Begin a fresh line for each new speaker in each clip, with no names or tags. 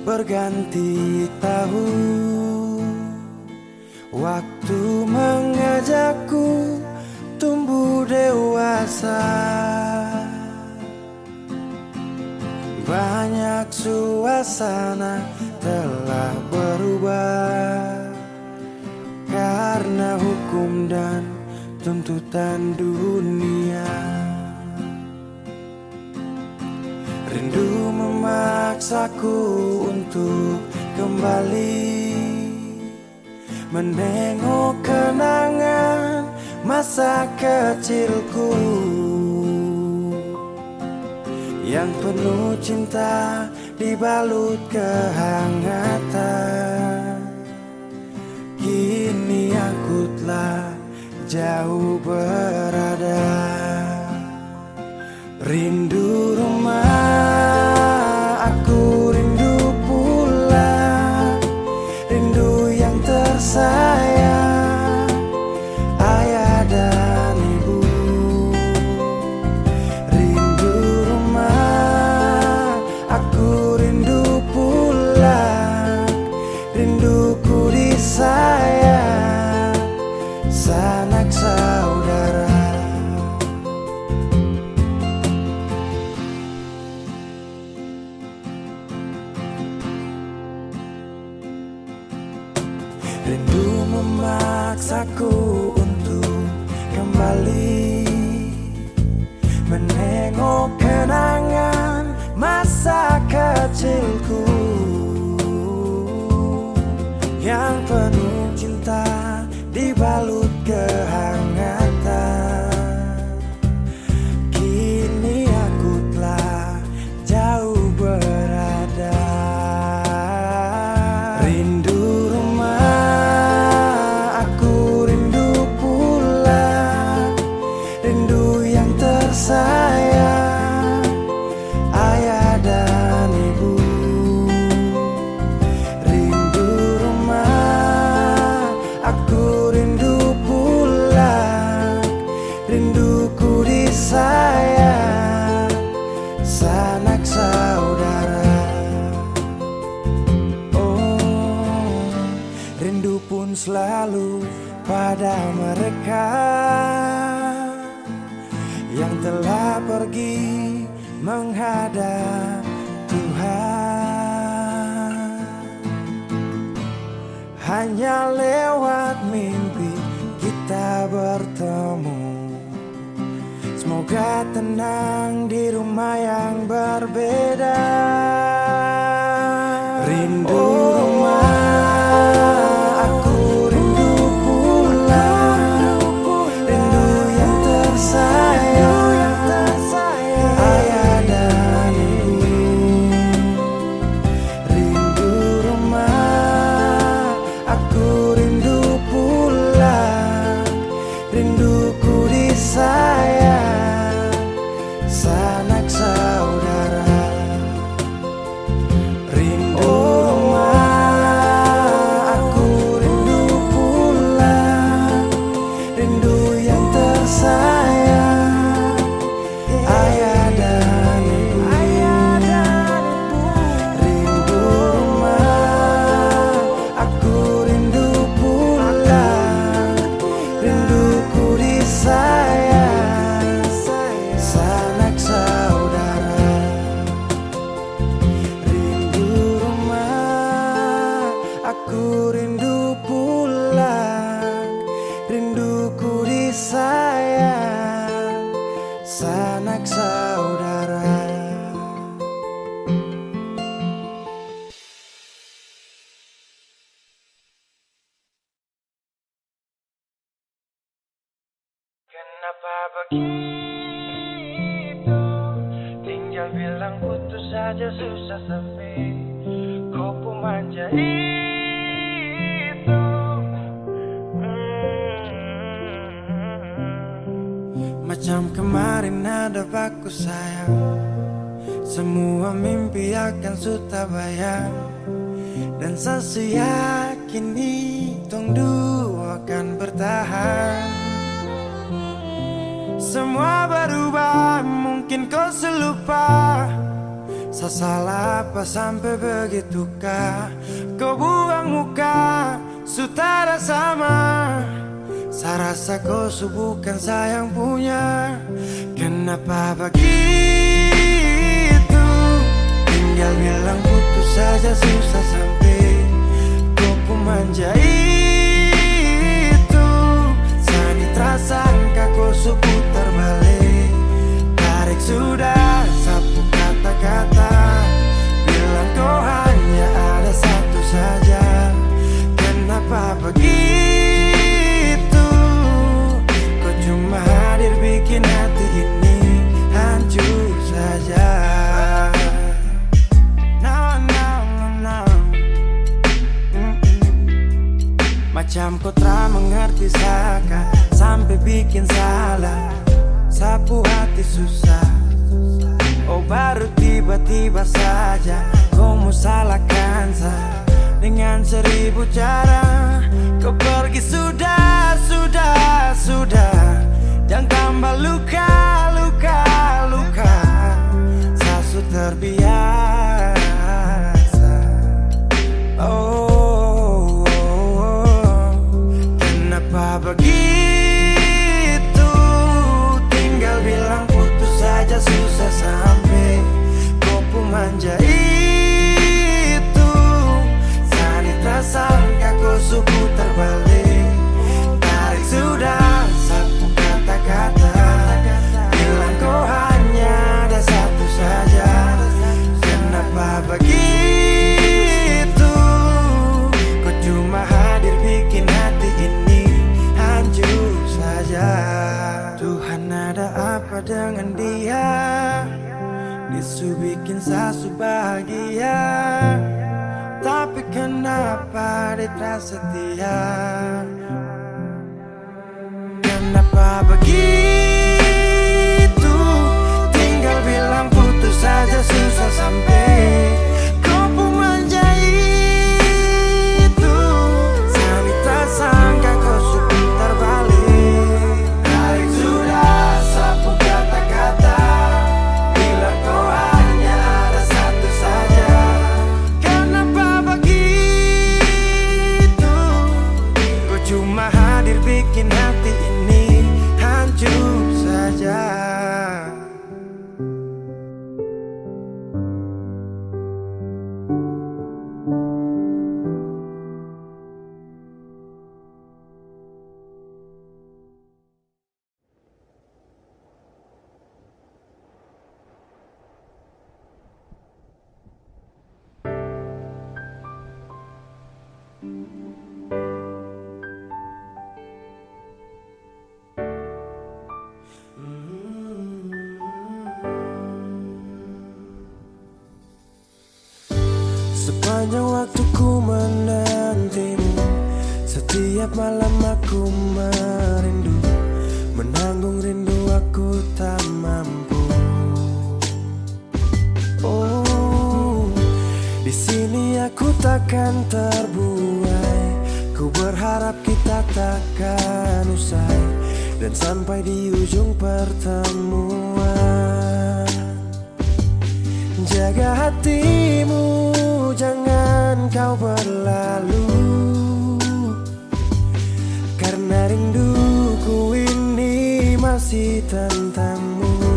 berganti tahun. Waktu mengajakku tumbuh dewasa. Banyak suasana telah berubah karena hukum dan tuntutan dunia. Rindu memaksaku untuk kembali menengok kenangan masa kecilku yang penuh cinta dibalut kehangatan. Kini aku telah jauh berada. Rindu rumah, aku rindu pulang. Rindu yang tersayang, ayah dan ibu. Rindu rumah, aku rindu pulang. Rinduku disayang, sanak saudara. Rindu memaksaku untuk kembali menengok kenangan masa kecilku yang penuh cinta dibalut kehangatan. Kini aku telah jauh berada. Rindu rumah, aku rindu pulang. Rindu yang tersayang, ayah dan ibu. Rindu rumah, aku rindu pulang. Rinduku disayang, sanak saudara. Oh, rindu pun selalu pada mereka yang telah pergi menghadap Tuhan. Hanya lewat mimpi kita bertemu. Semoga tenang di rumah yang berbeda. Rindu rumah, aku rindu pulang. Rindu yang tersayang, ayah dan ibu. Rindu rumah, aku rindu pulang. Rinduku disayang, sanak saudara. Rindu rumah, aku rindu pulang. Rindu yang tersayang, ayah dan ibu. Rindu rumah, aku rindu pulang. Rinduku disayang, sanak saudara. Rindu rumah, aku rindu pulang. Rinduku disayang, sanak saudara. Kenapa begitu? Tinggal bilang putus saja susah sepi. Kau pemanja itu. Macam kemarin hadap aku sayang. Semua mimpi akan suta bayang. Dan saya yakin tong dua akan bertahan. Semua berubah, mungkin kau selupa Saya salah apa sampai begitukah kau buang muka sutara sama. Saya rasa kau bukan saya yang punya. Kenapa begitu? Tinggal bilang putus saja susah sampai kau pun manja itu. Sani terasangka kau putar balik. Tarik sudah sapu kata-kata. Bilang kau hanya ada satu saja. Kenapa begitu? Kau cuma hadir bikin hati ini hancur saja. Macam kau tak mengerti saka sampai bikin salah. Sapu hati susah. Oh baru tiba-tiba saja kau mau salahkan saya dengan 1000 cara. Kau pergi sudah. Jangan tambah luka. Saya sudah terbiasa. Oh, kenapa begitu? Tinggal bilang putus saja susah sampai kau pun manja itu. Sani tersangka kau putar balik. Tarik sudah sapu kata-kata. Bilang kau hanya ada satu saja. Kenapa begitu? Kau cuma hadir bikin hati ini hancur saja. Tuhan ada apa dengan dia? Disu bikin sasu bahagia. Tapi kenapa dia tak setia? Kenapa begitu? Tinggal bilang putus saja susah sampai kau pun manja itu. Sani tak sangka kau putar balik. Tarik sudah sapu kata-kata. Bilang kau hanya ada satu saja. Kenapa begitu? Kau cuma hadir bikin hati ini hancur saja. Sepanjang waktu ku menantimu. Setiap malam aku merindu. Menanggung rindu aku tak mampu. Oh, di sini aku takkan terbuai. Ku berharap kita takkan usai dan sampai di ujung pertemuan. Jaga hatimu, jangan kau berlalu. Karena rinduku ini masih tentangmu.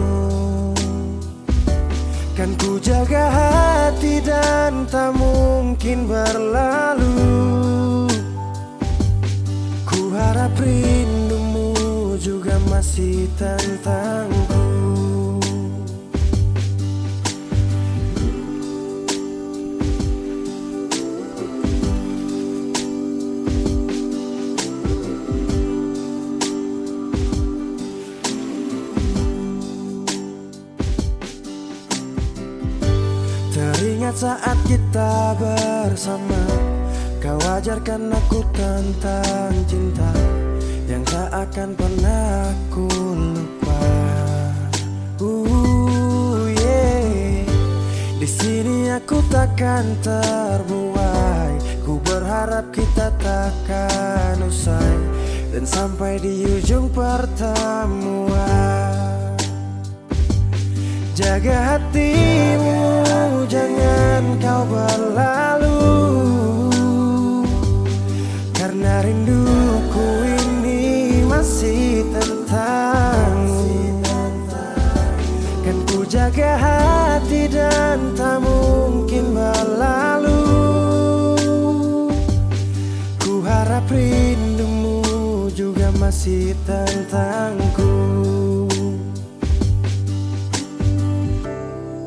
Kan ku jaga hati dan tak mungkin berlalu. Ku harap rindumu juga masih tentangku. Teringat saat kita bersama. Kau ajarkan aku tentang cinta yang tak akan pernah aku lupa. Yeah. Di sini aku takkan terbuai. Ku berharap kita takkan usai dan sampai di ujung pertemuan. Jaga hatimu, jangan kau berlalu, karena rinduku ini masih tentangmu. Kan ku jaga hati dan tak mungkin berlalu. Ku harap rindumu juga masih tentangku.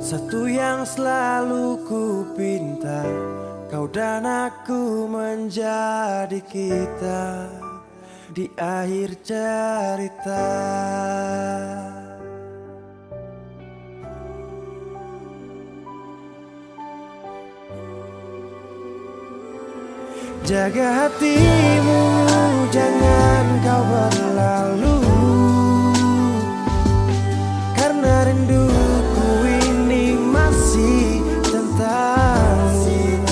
Satu yang selalu ku pinta, kau dan aku menjadi kita di akhir cerita. Jaga hatimu, jangan kau berlalu, karena rinduku ini masih tentangmu.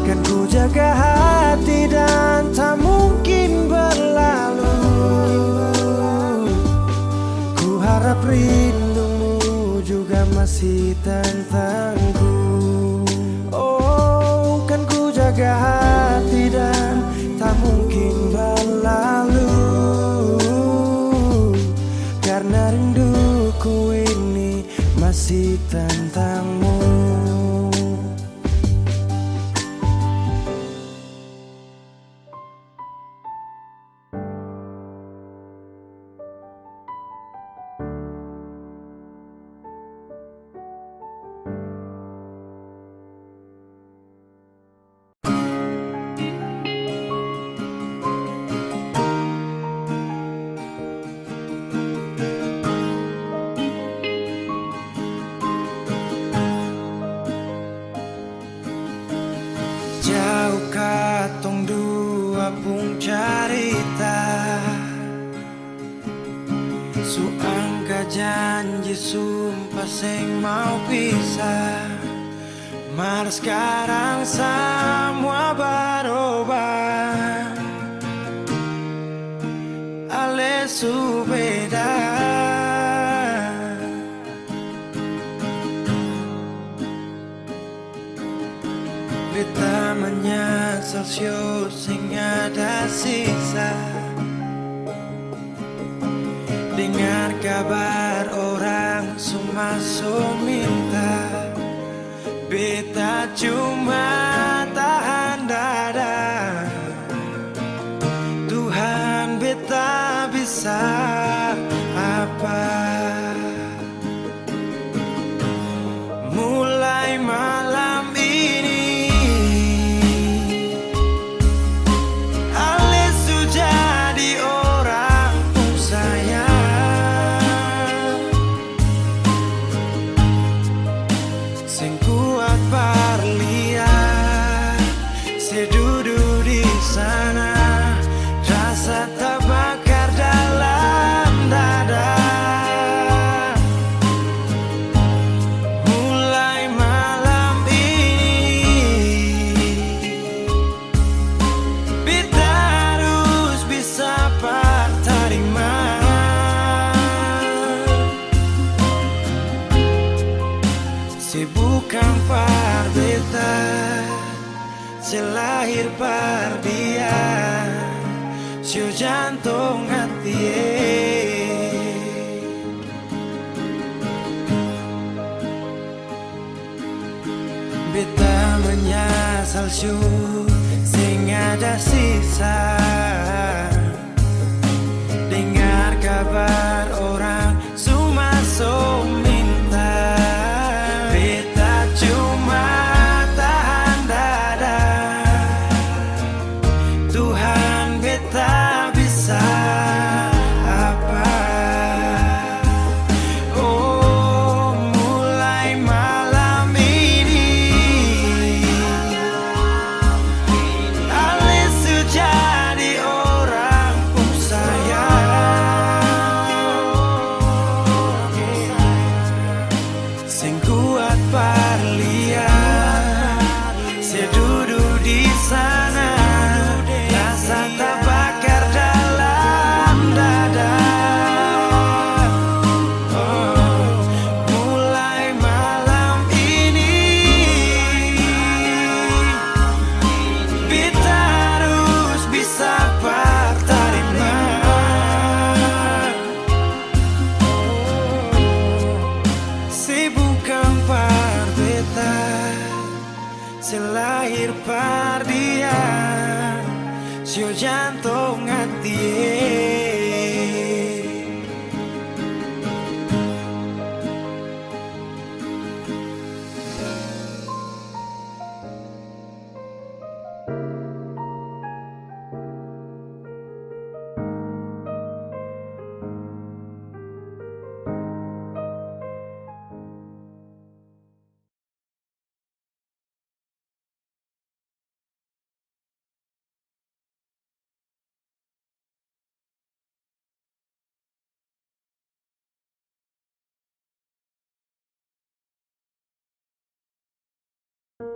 Kan ku jaga hati dan tak mungkin berlalu. Ku harap rindumu juga masih tentangku. Oh, kan ku jaga hati dan tak mungkin berlalu, karena rinduku ini masih tentangmu. Jauh katong dua pung carita, suangka janji sumpah seng mau pisah. Mar sekarang semua berubah, ale su beda. Beta menyesal sio sing ada sisa. Dengar kabar orang semua minta, beta cuma tahan dada. Tuhan, beta bisa apa? Mulai malam ini ale sudah di orang pun sayang. Sing kuat berlian, sedudu di sana, rasa terbakar dalam dada. Mulai malam ini beta harus bisa terima. Se bukan par beta, se lahir par dia, se jantung hati. Beta menyesal su sing ada sisa. Dengar kabar orang semua minta, beta cuma tahan dada. Tuhan, beta bisa apa? Oh, mulai malam ini ale sudah di Dulu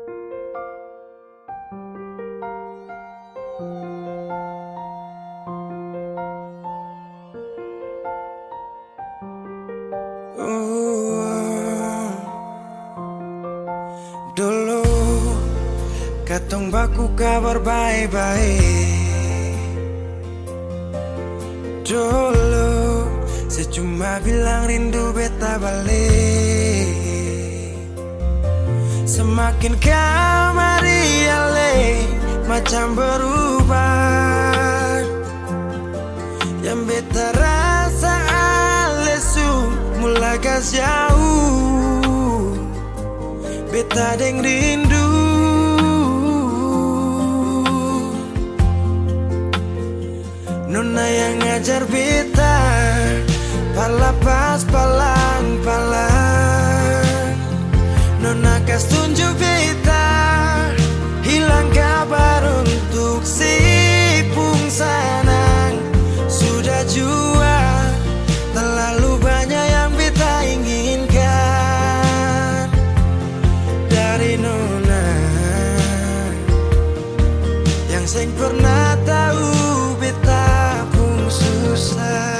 katong baku kabar baik-baik. Dulu saya cuma bilang rindu beta balik. Semakin kamari ale macam berubah. Yang beta rasa ale su mulai gas jauh. Beta deng rindu. Nona yang ngajar beta palapas palang-palang. Nona kas tunjuk beta hilang kabar untuk si pung sanang. Sudah jua terlalu banyak yang beta inginkan dari Nona yang seng pernah tahu beta pun susah.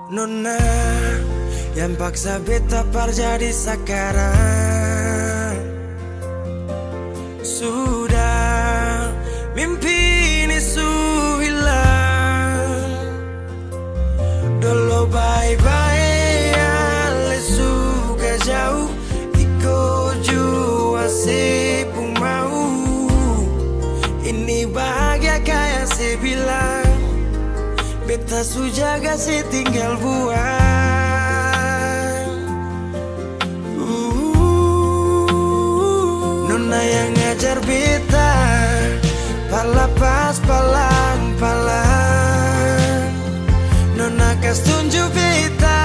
Nona yang paksa beta par jadi sekarang. Sudah mimpi ini su hilang. Dulu bye-bye ale suka jauh. Iko jua sepung mau. Ini bahagia kayak saya bilang. Beta su jaga si tinggal buang. Nona yang ngajar beta palapas palang-palang. Nona kas tunjuk beta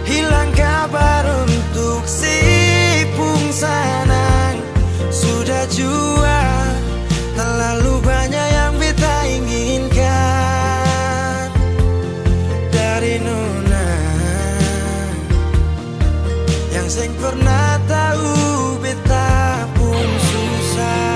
hilang kabar untuk si pung sanang. Sudah jua terlalu banyak yang beta inginkan dari Nona yang seng pernah tahu beta pun susah.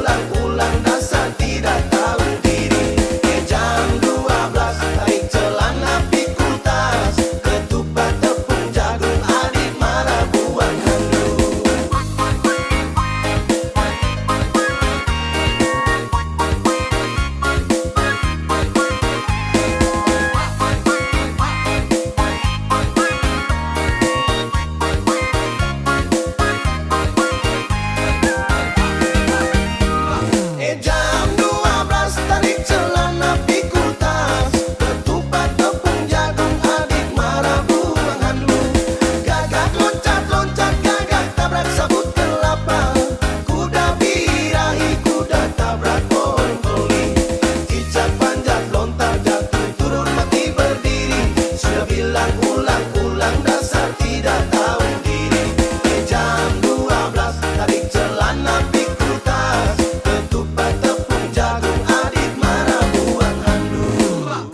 ulang-ulang dasar tidak tahu diri. Jam 12 tarik celana pikul tas, ketupat tepung jagung adik marah buang handuk. Jam 12 tarik celana pikul tas, ketupat tepung jagung adik marah buang handuk. Gagak loncat-loncat gagak tabrak sabut kelapa, kuda birahi kuda tabrak pohon koli. Cicak panjat lontar jatuh turun mati berdiri, sudah bilang ulang-ulang dasar tidak tahu diri. Jam 12 tarik celana pikul tas, ketupat tepung jagung adik marah buang handuk.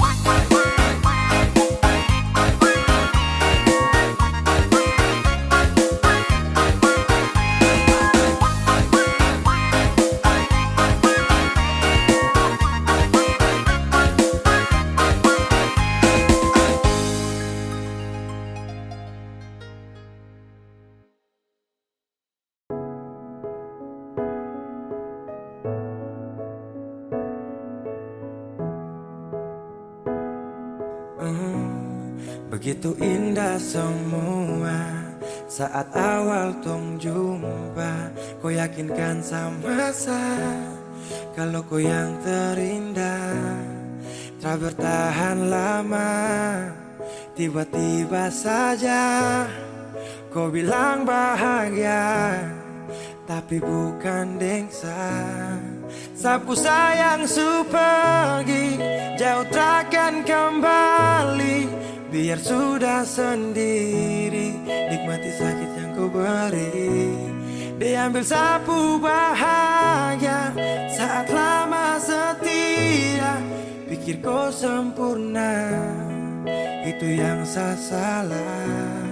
Begitu indah semua saat awal tong jumpa. Kau yakinkan sama saya kalau kau yang terindah. Tak bertahan lama, tiba-tiba saja kau bilang bahagia, tapi bukan dengsa. Sapu sayang su pergi, jauh takkan kembali. Biar sudah sendiri, nikmati sakit yang kau beri. Diambil sapu bahagia saat lama setia. Pikir kau sempurna, itu yang saya salah.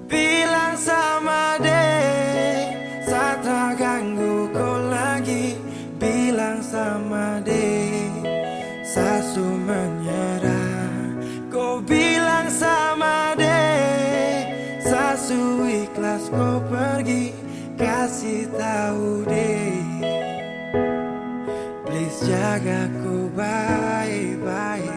Bilang sama deh, saat tak ganggu kau lagi. Bilang sama deh, sasu menyerah. Kau bilang sama deh, sasu ikhlas kau pergi. Kasih tahu deh, please jaga ku baik-baik.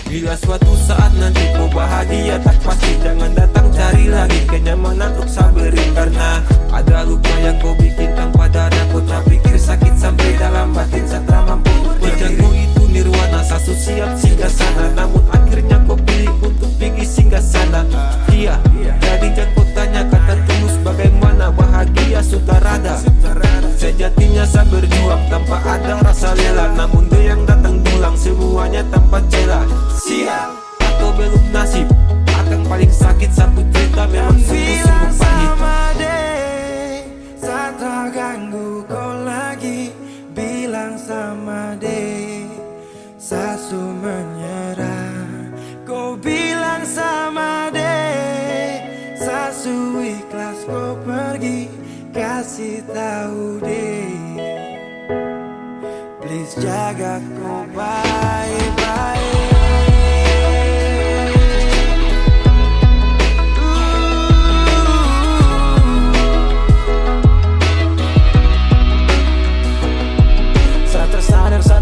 Bila suatu saat nanti kau bahagia, tak pasti jangan datang cari lagi kenyamanan untuk saberi. Karena ada luka yang kau bikin tanpa darah. Kau tak pikir sakit sampai dalam batin saat tak mampu berjanjimu itu nirwana. Sasu siap singgah sana, namun akhirnya kau pilih untuk pergi singgah sana. Iya, jadi jangan kau tanya kata tulus bagaimana bahagia sudah rada. Sejatinya saya berjuang tanpa ada rasa lelah, namun dia yang datang pulang semuanya tanpa celah. Sial atau belum nasib, akan paling sakit satu cerita memang sungguh-sungguh pahit.
Sama deh, saat tak ganggu kau lagi. Bilang sama deh, sasu menyerah. Kau bilang sama deh, sasu ikhlas kau pergi. Kasih tahu deh, please jaga kau baik-baik.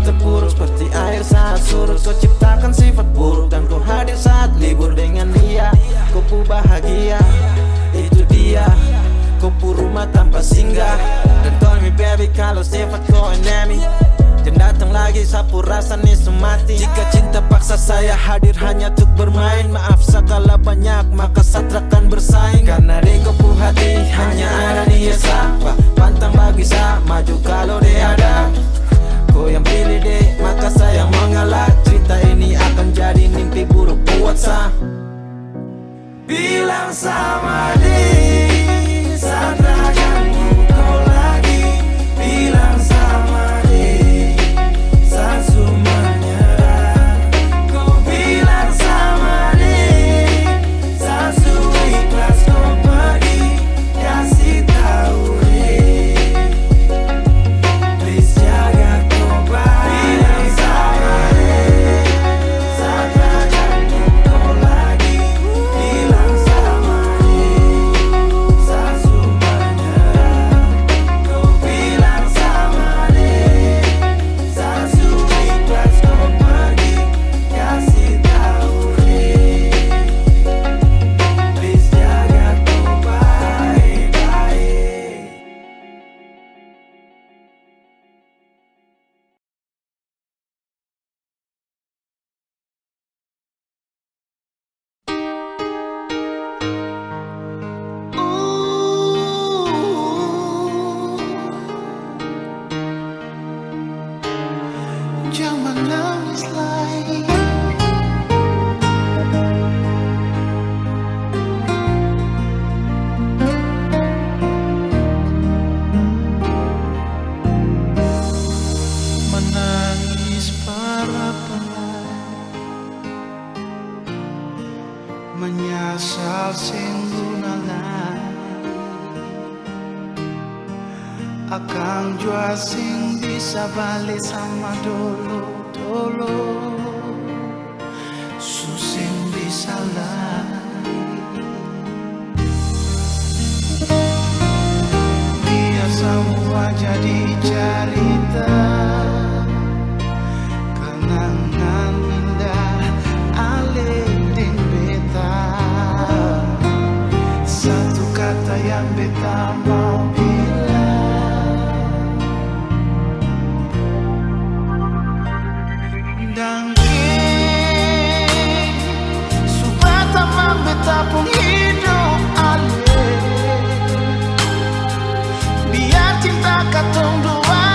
Terpuruk seperti air saat surut. Kau ciptakan sifat buruk dan kau hadir saat libur dengan dia. Kau pu bahagia, itu dia. Kau pu rumah tanpa singgah. Dan call me baby kalau sifat kau enemy. Dan datang lagi sapu rasa nih semati. Jika cinta paksa saya hadir hanya untuk bermain. Maaf segala banyak maka satrakan bersaing. Karena di kau pu hati hanya ada dia siapa. Pantang bagi saya maju kalau dia ada. Kau yang pilih deh, maka saya mengalah. Cerita ini akan jadi mimpi buruk buat saya. Bilang sama deh, saat tak ganggu kau lagi. Bilang sama deh, sasu menyerah. Kau bilang sama deh, sasu ikhlas kau
Akang jua sing bisa balik sama dulu susing bisa lagi. Biar semua jadi cerita, kenangan indah alih ding beta. Satu kata yang beta mau pun hidup alih, biar cinta katong dua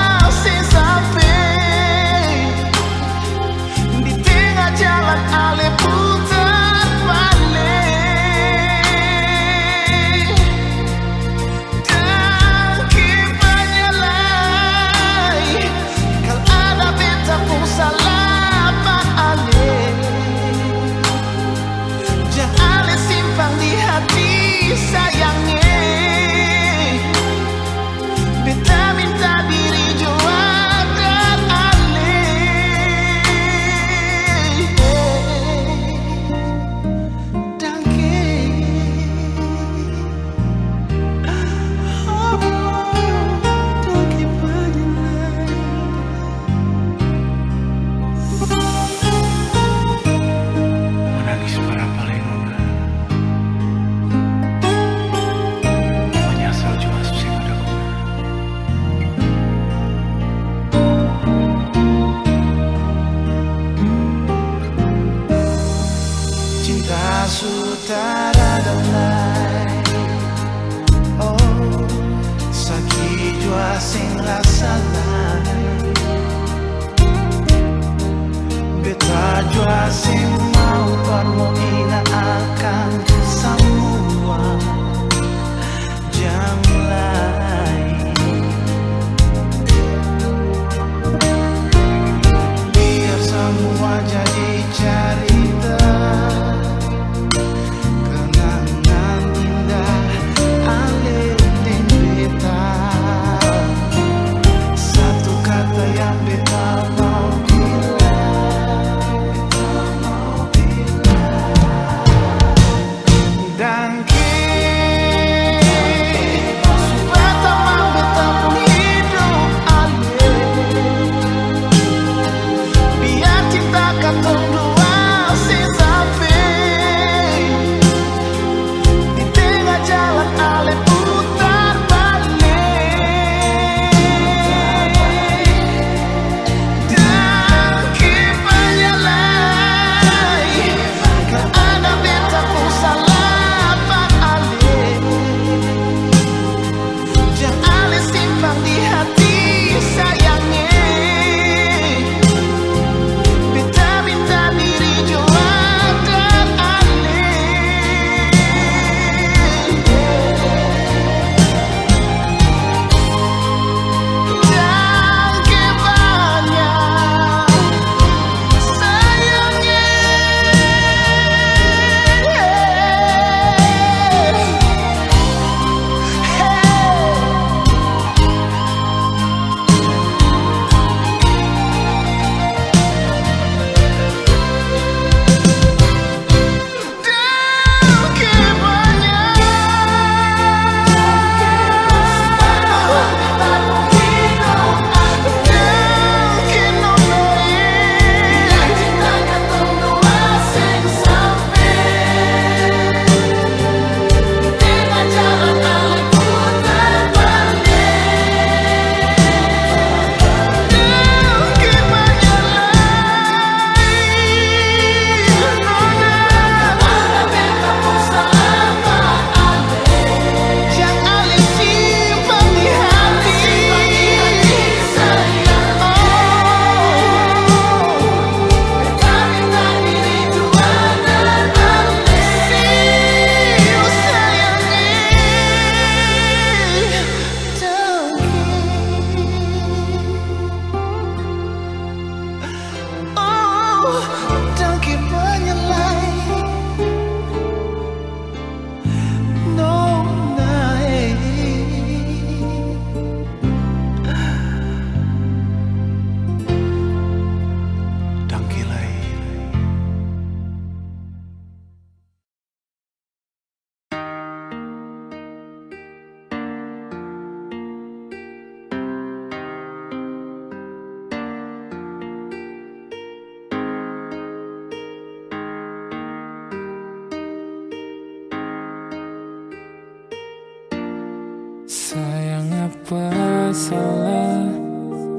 apa salah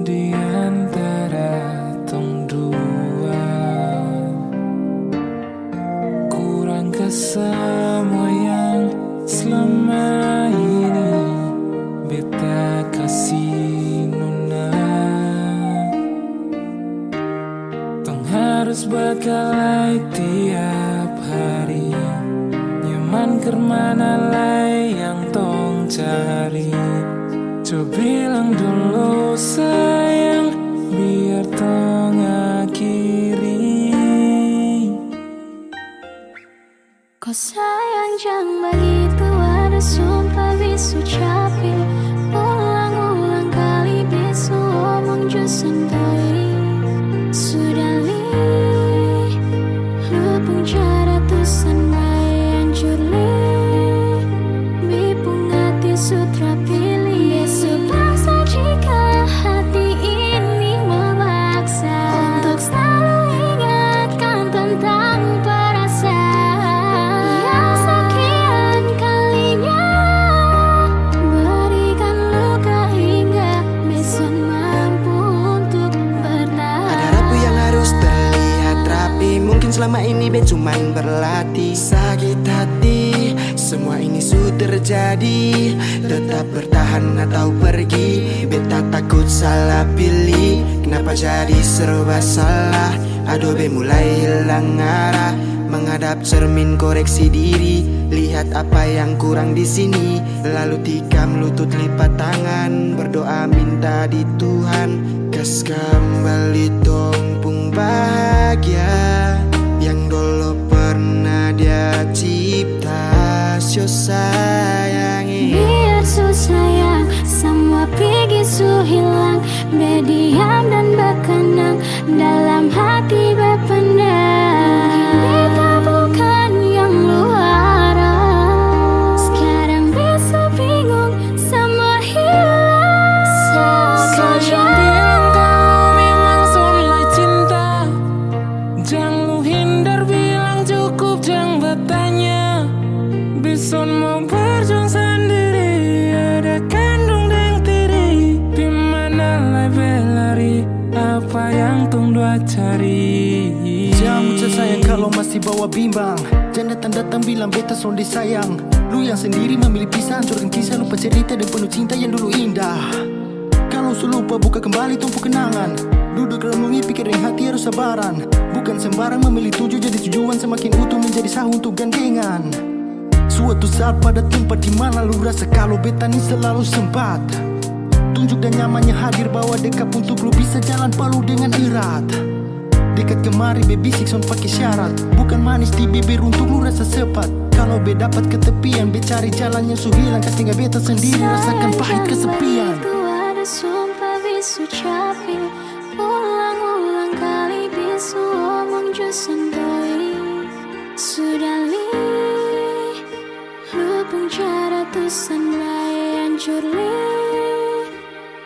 di antara tong dua? Kurang ke semua yang selama ini beta kasih nona. Tong harus berkelahi tiap hari, nyaman kemana lay yang tong cari. Coba bilang dulu sayang, biar tong akhiri.
Kau sayang jangan begitu, ada sumpah bisu capek. Ulang-ulang kali bisu omong just santoi. Sudah li lupung cara tusan mai hancur li. Bipung hati sutra pilih. Besok paksa jika hati ini memaksa untuk selalu ingatkan tentang perasaan yang sekian kalinya berikan luka hingga besok mampu untuk bertahan.
Ada rapi yang harus terlihat rapi, mungkin selama ini bet cuman berlatih. Sakit hati, semua ini sudah terjadi. Tetap bertahan atau pergi, beta takut salah pilih. Kenapa jadi serba salah? Aduh be mulai hilang arah. Menghadap cermin koreksi diri, lihat apa yang kurang di sini. Lalu tikam lutut lipat tangan, berdoa minta di Tuhan. Kas kembali tompung bahagia yang dulu pernah dia cipta. Syo sayangi,
Biar su sayang, semua pergi su hilang. Berdiam dan berkenang, dalam hati berpendam. Beta bukan yang luar. Sekarang bisa bingung, semua hilang.
Sayang bilang kau memang soleh cinta, jangan lu hindar bilang cukup jangan bertanya. Bison mau berjuang sendiri, ada kandung dan tiri. Dimana lah berlari, apa yang tong dua cari.
Jangan muncul sayang kalau masih bawa bimbang. Jangan datang-datang bilang beta sonde sayang. Lu yang sendiri memilih pisah, hancurkan kisah, lupa cerita dan penuh cinta yang dulu indah. Kalau su lupa buka kembali tumpu kenangan. Duduk renungi pikirin hati harus sabaran. Bukan sembarang memilih tujuh jadi tujuan, semakin utuh menjadi sah untuk gandengan. Suatu saat pada tempat di mana lu rasa kalau beta ni selalu sempat. Tunjuk dan nyamannya hadir bawa dekat untuk lu bisa jalan palu dengan erat. Dekat kemari baby six on pakai syarat, bukan manis di bibir untuk lu rasa sepat. Kalau be dapat ketepian, be cari jalan yang su hilang, kas tinggal beta sendiri rasakan pahit kesepian.
Itu ada sumpah bisu capek. Ulang-ulang kali bisu omong just santoi. Sudah li lupung cara tusan mulai hancur li.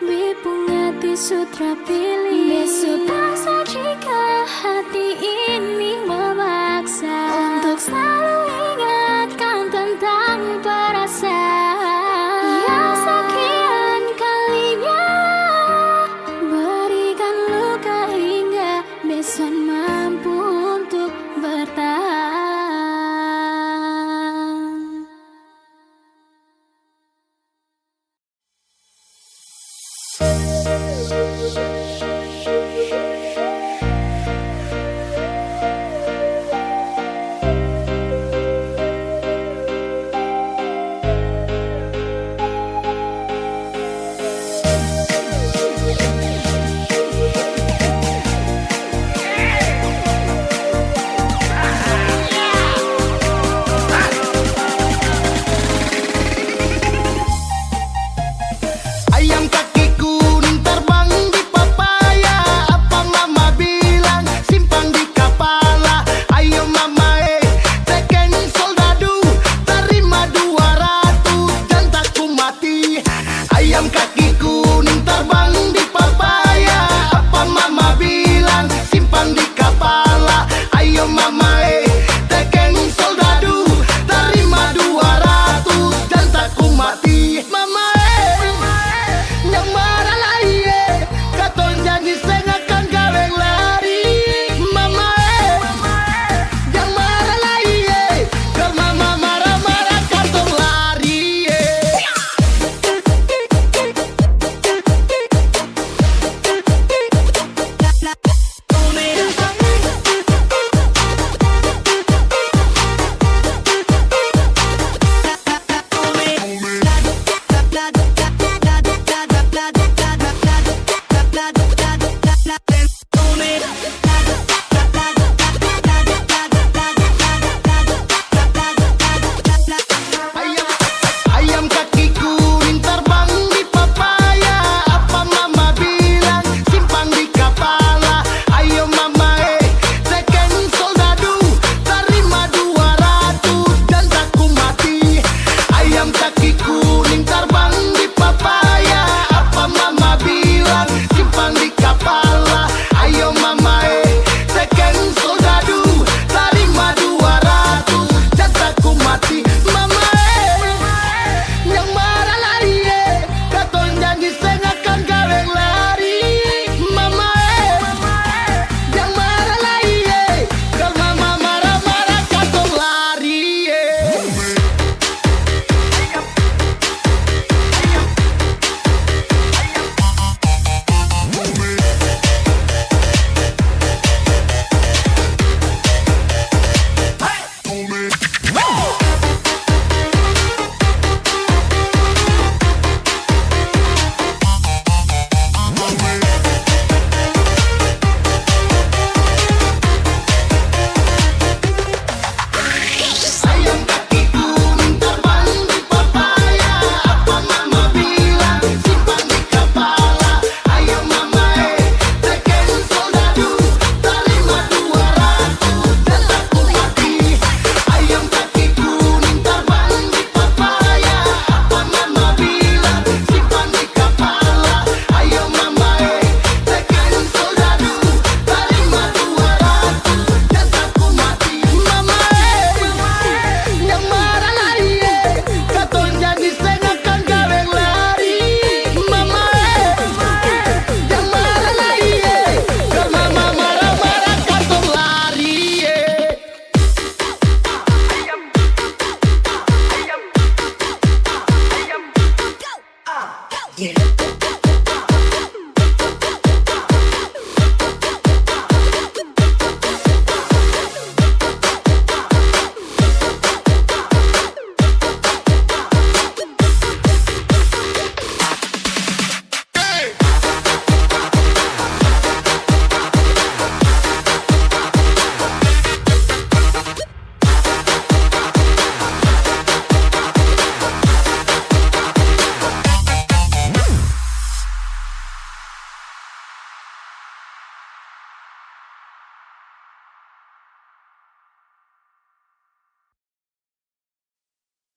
Bipung hati sutra pilih. Besok paksa jika hati ini memaksa untuk selalu ingatkan tentang perasaan yang sekian kalinya berikan luka hingga besok mampu untuk bertahan.
Ayam kaki kuning terbang di papan.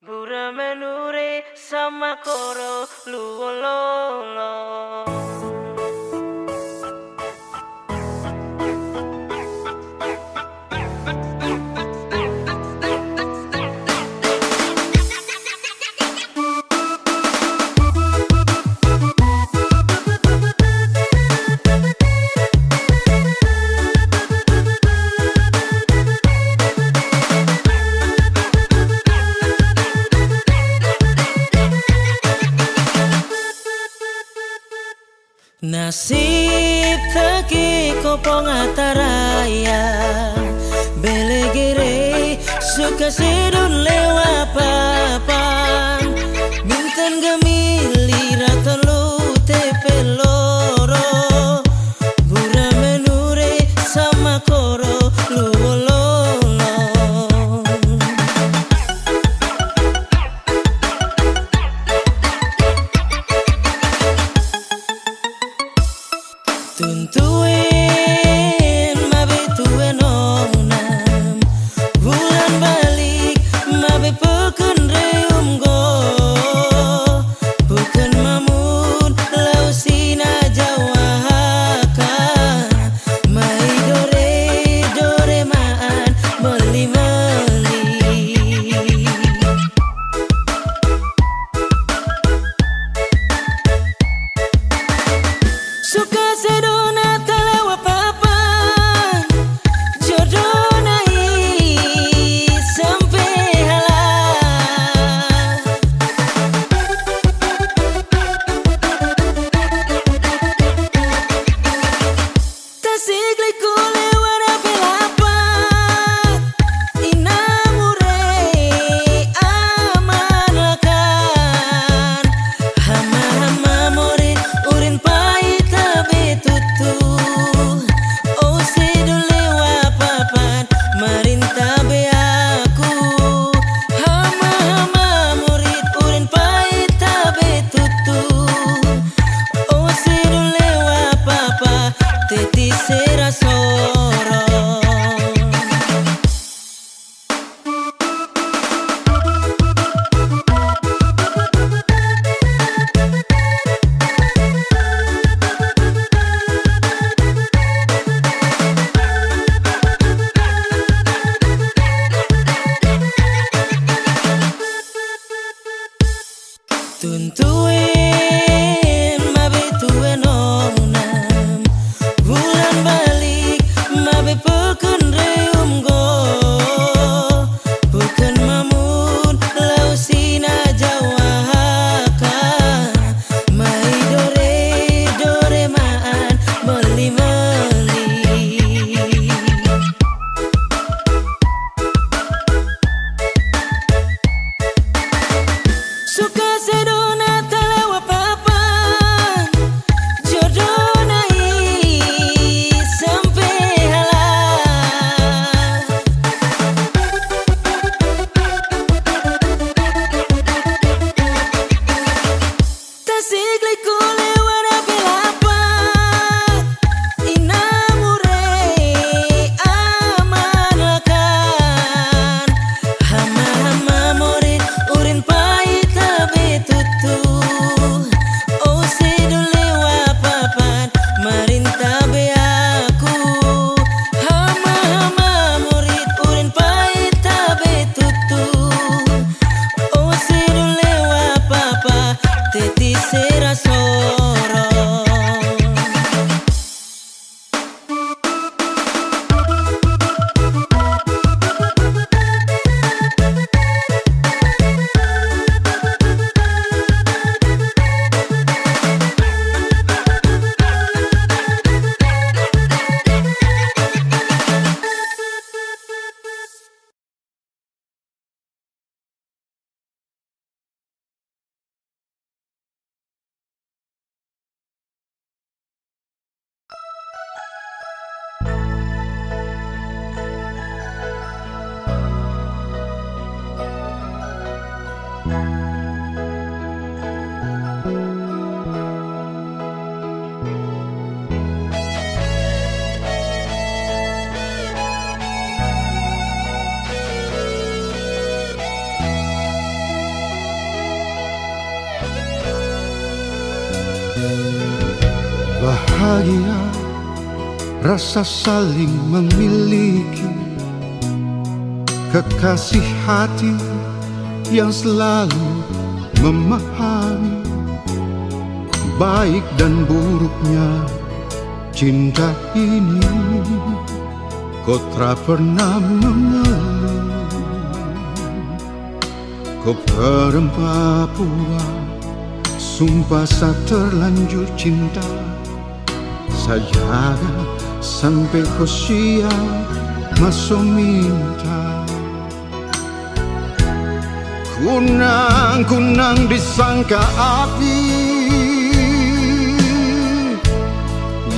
Bura menure sama koro luololo. Nasib taki kopong ataraya belegere suka sedun lewa papan bintan gemili ratolu tepeloro bura menure sama koro luololo. Tuntuin mabe tuen onam bulan balik mabe peken reum go bukan mamun lau sina jawaka mai dore maan meli suka sedona telewa papan jodoh nai sampai halah tasik liku lewat belapan inamure aman lakan hama morin urin pahit betutu oh sedule wapapan marinta be aku hama murid urin pahit betutu oh sedule wapapa teti serasoro. Tuntuin mabe tuen onam bulan balik mabe peken reum go bukan mamun lau sina jawaka mai dore maan meli suka sedona telewa papa
Bahagia rasa saling memiliki, kekasih hati yang selalu memahami baik dan buruknya cinta ini. Kau tak pernah mengeluh, kau perempuan Papua, sumpah saya terlanjur cinta. Saya jaga sampai kau siap masuk minta. Kunang-kunang disangka api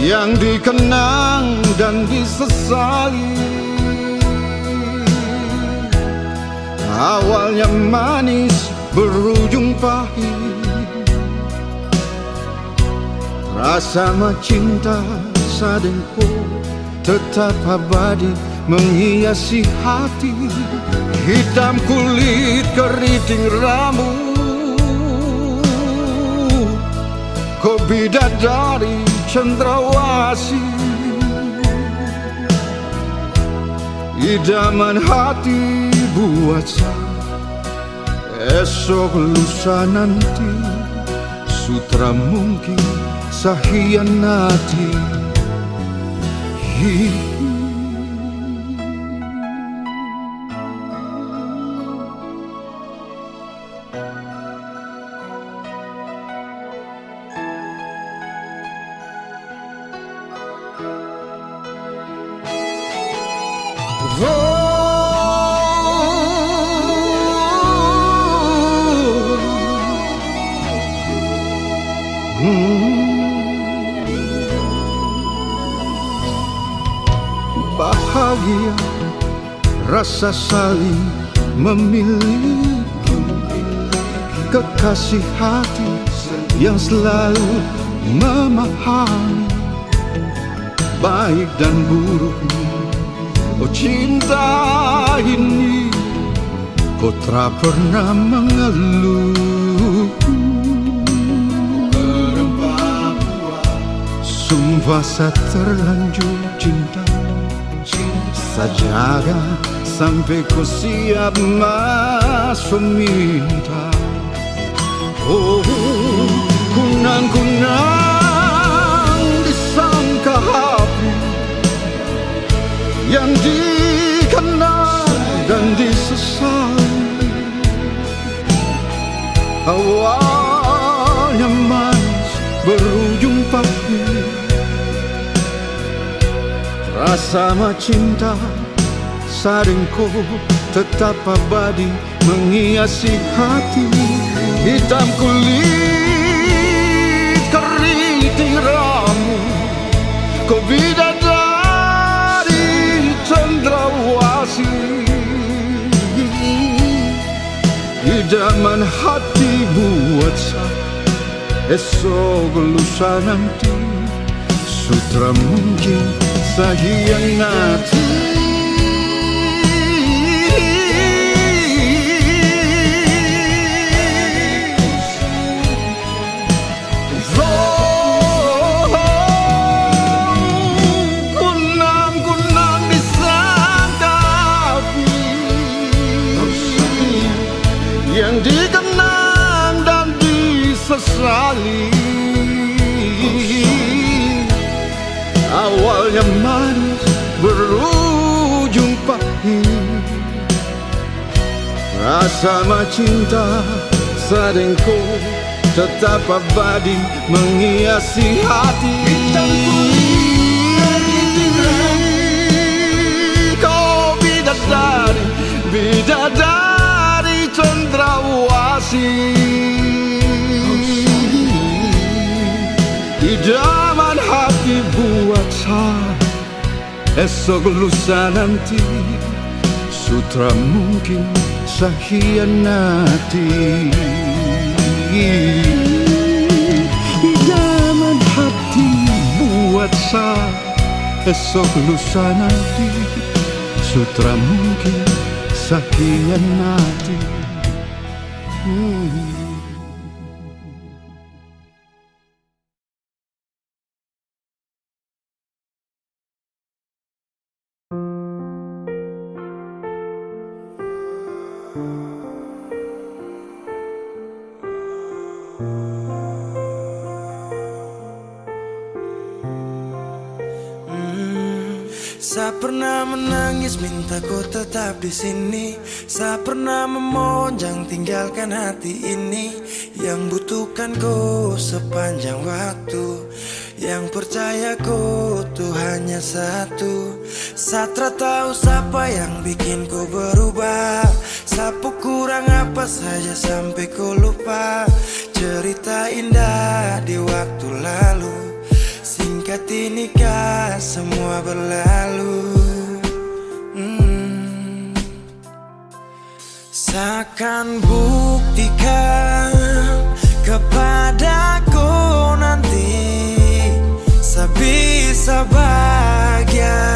yang dikenang dan disesali. Awalnya manis berujung pahit, rasa cinta sadengku tetap abadi menghiasi hati. Hitam kulit keriting rambut, kau bidadari cendrawasih, idaman hati buat saya. Esok lusa nanti sutra mungkin saya hianati. Bahagia rasa saling memiliki, kekasih hati yang selalu memahami baik dan buruknya. Oh cinta ini kau tak pernah mengeluh, sumpah saya terlanjur cinta. Saya jaga sampai kau siap masuk minta. Oh, kunang-kunang disangka api yang dikenal dan disesali. Awalnya manis berujung pahit, rasa cinta sadengku tetap abadi menghiasi hati. Hitam kulit keriting rambut, kau bidadari cendrawasih, idaman hati buat saya. Esok lusa nanti sutra mungkin saya hianati. Kunang-kunang disangka api yang dikenang dan disesali. Awalnya manis berujung pahit, rasa cinta sadengku tetap abadi menghiasi hati. Kau bidadari, bidadari cendrawasih, idaman hati buat saya. Esok lusa nanti sutra mungkin saya hianati. Idaman hati buat saya. Esok lusa nanti sutra mungkin saya hianati.
Sa pernah menangis minta kau tetap di sini. Sa pernah memonjang tinggalkan hati ini. Yang butuhkan kau sepanjang waktu. Yang percaya kau tuh hanya satu. Satra tahu siapa yang bikin kau berubah. Sapu kurang apa saja sampai kau lupa. Cerita indah di waktu lalu. Singkat ini kah semua berlalu. Seakan buktikan kepadaku nanti sebisa bahagia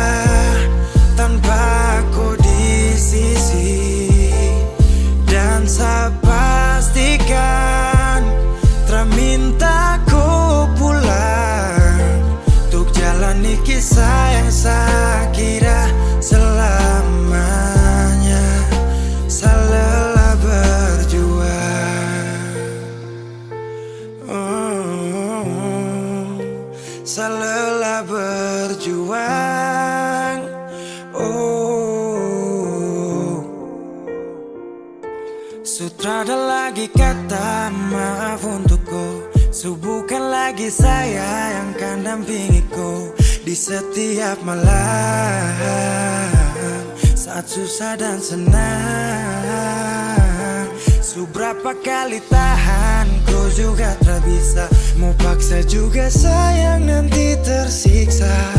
tanpa kau di sisi. Dan saya pastikan terminta kau pulang untuk jalani kisah yang saya kira selamanya. Saya lelah berjuang, saya lelah berjuang. Sutrada lagi kata maaf untukku. Bukan lagi saya yang kan dampingi kau di setiap malam saat susah dan senang. Seberapa kali tahan kau juga tak bisa. Mau paksa juga sayang nanti tersiksa.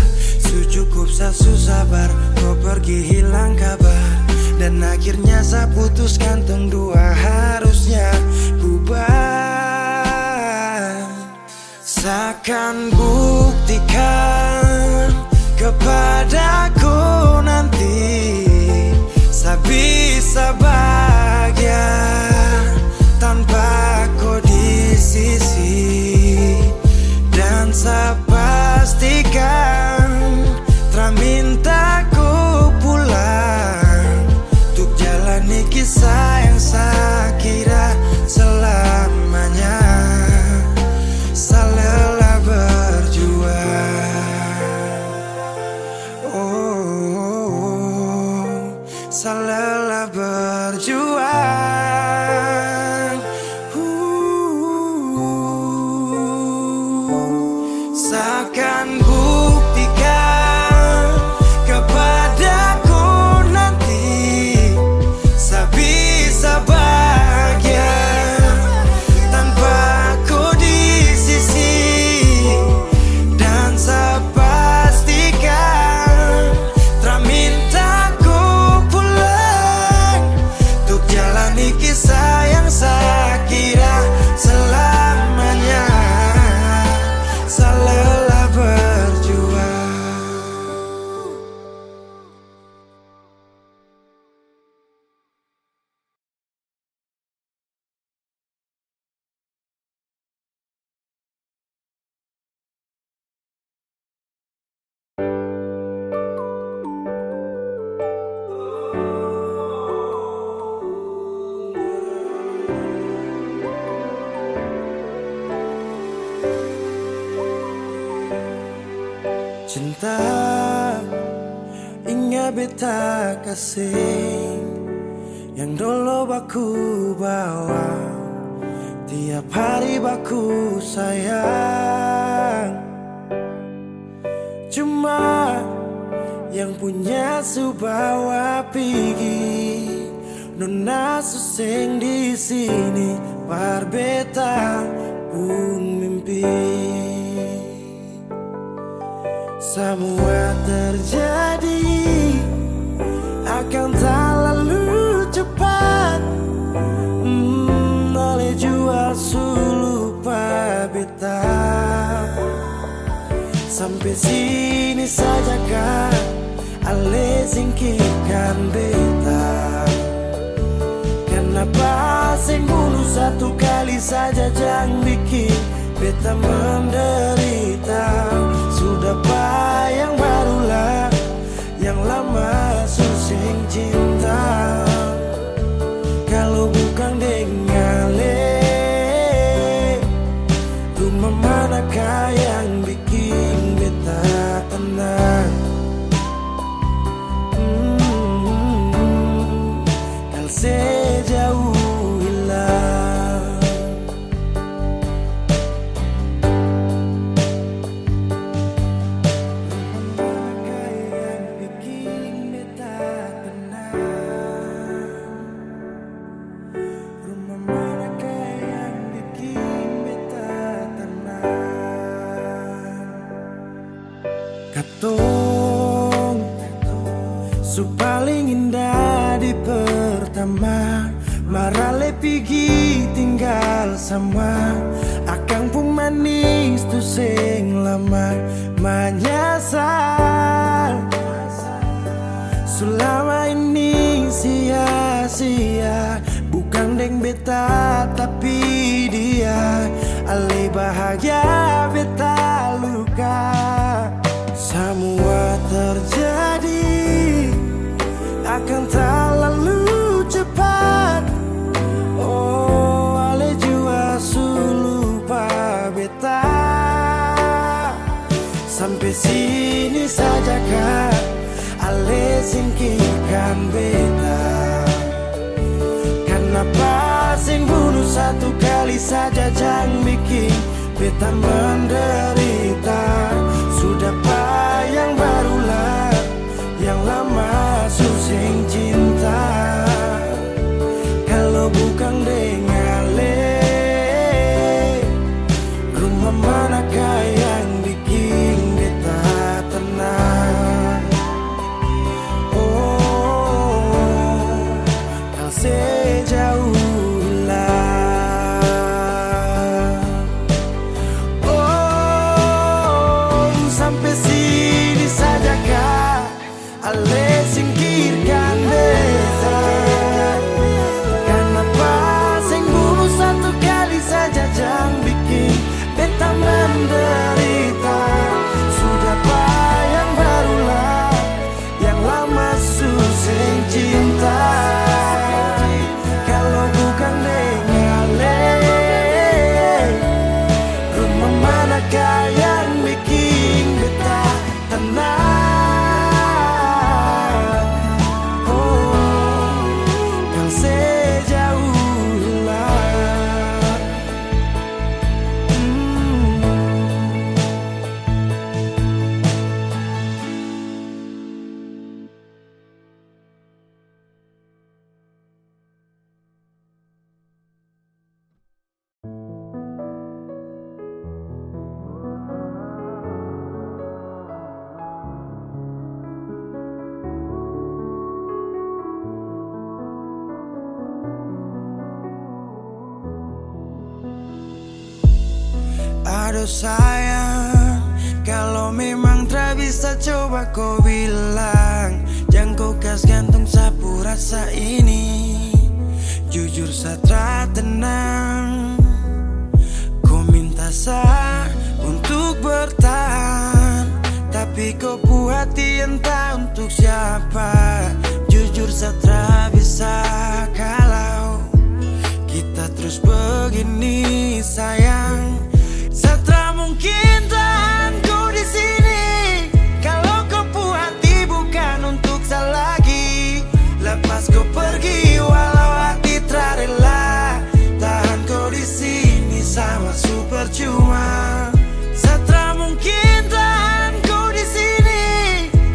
Cukup saya sabar kau pergi hilang kabar. Dan akhirnya saya putuskan tong dua harusnya bubar. Seakan buktikan kepadaku nanti saya bisa bahagia tanpa kau di sisi. Dan saya pastikan terminta kau pulang untuk jalani kisah yang saya kira selamanya. Saya lelah berjuang, saya lelah berjuang. Seakan buktikan kepadaku nanti saya bisa bahagia tanpa kau di sisi. Dan saya pastikan terminta kau pulang untuk jalani kisah yang saya kira selamanya. Saya lelah berjuang. Cinta ingat beta kasih yang dulu baku bawa. Tiap hari baku sayang. Cuma yang punya subawa pergi. Nona suseng di sini parbeta pun mimpi. Semua terjadi akan tak lalu cepat. Oleh jual sulupa beta. Sampai sini saja kan ale singkirkan beta. Kenapa sing bunuh satu kali saja jangan bikin beta menderita. Sudah yang barulah yang lama susing cinta. Kalau bukan dengan sama. Akang pun manis tu sing lama menyesal. Selama ini sia-sia, bukan deng beta tapi dia. Ale bahagia beta luka. Semua terjadi akan tak lalu cepat. Oh, ale jua lupa beta. Sampai sini saja kak, ale singkirkan beta. Kenapa sing bunuh satu kali saja, jangan bikin beta menderita. Sudah yang barulah, yang lama susing cinta. Kalau bukan dengan rumah manakah yang bikin beta tenang? Oh, kau sejauh sampai sini saja kak, ale singkirkan beta. Kenapa sing bunuh satu kali saja, jangan bikin beta menderita. Sudah yang barulah, yang lama susing cinta. Kalau bukan dengan rumah manakah yang bikin beta tenang? Oh, kau sejauh lah. Aduh sayang, kalau memang tak bisa coba kau bilang. Jangan kau kas gantung sapu rasa ini. Jujur satra tenang, kau minta sah untuk bertahan. Tapi kau hati entah untuk siapa. Jujur satra bisa kalau kita terus begini sayang. Satra mungkin tahan ku di sini. Kalau kau hati bukan untuk saya lagi. Lepas kau pergi walau hati tak rela. Tahan kau di sini sama super cuma. Satra mungkin tahan ku di sini.